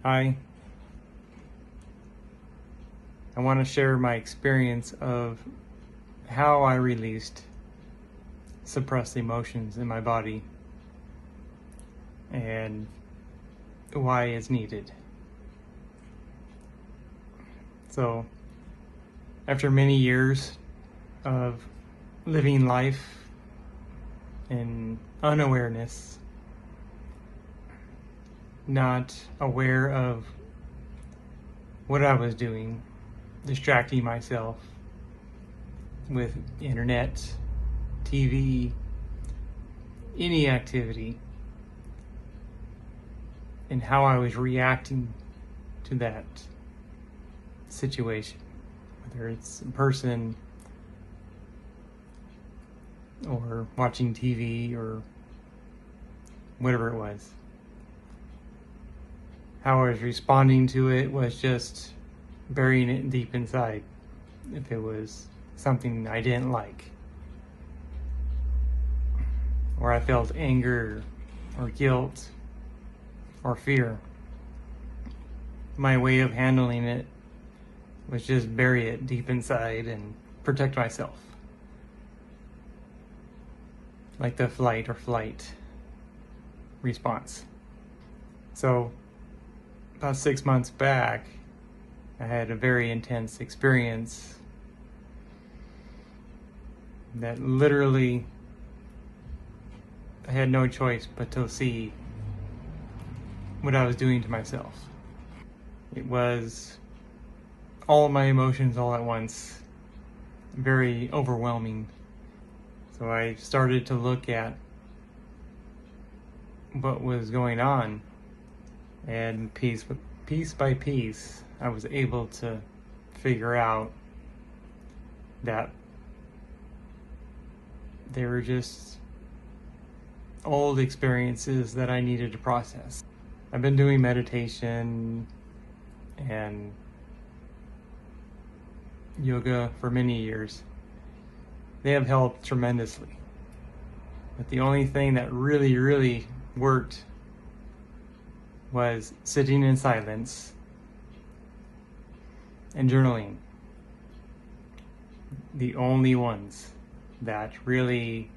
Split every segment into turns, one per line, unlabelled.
Hi, I want to share my experience of how I released suppressed emotions in my body and why it's needed. So, after many years of living life in unawareness, not aware of what I was doing, distracting myself with internet, TV, any activity, and how I was reacting to that situation, whether it's in person or watching TV or whatever it was. How I was responding to it was just burying it deep inside if it was something I didn't like, or I felt anger or guilt or fear. My way of handling it was just bury it deep inside and protect myself, like the flight or flight response. So about 6 months back, I had a very intense experience that literally I had no choice but to see what I was doing to myself. It was all my emotions all at once, very overwhelming. So I started to look at what was going on, and piece by piece, I was able to figure out that they were just old experiences that I needed to process. I've been doing meditation and yoga for many years. They have helped tremendously. But the only thing that really worked was sitting in silence and journaling. The only ones that really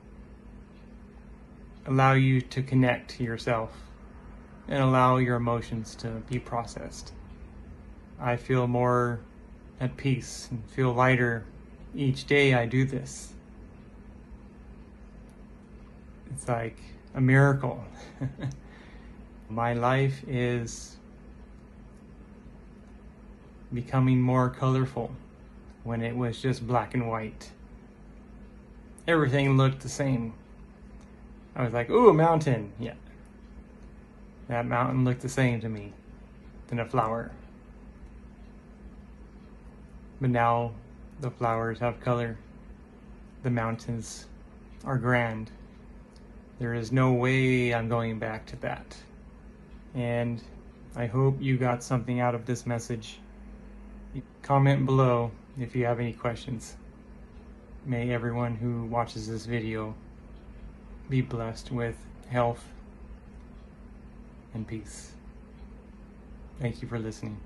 allow you to connect to yourself and allow your emotions to be processed. I feel more at peace and feel lighter each day I do this. It's like a miracle. My life is becoming more colorful when it was just black and white. Everything looked the same. I was like, ooh, a mountain. Yeah. That mountain looked the same to me than a flower. But now the flowers have color. The mountains are grand. There is no way I'm going back to that. And I hope you got something out of this message. Comment below if you have any questions. May everyone who watches this video be blessed with health and peace. Thank you for listening.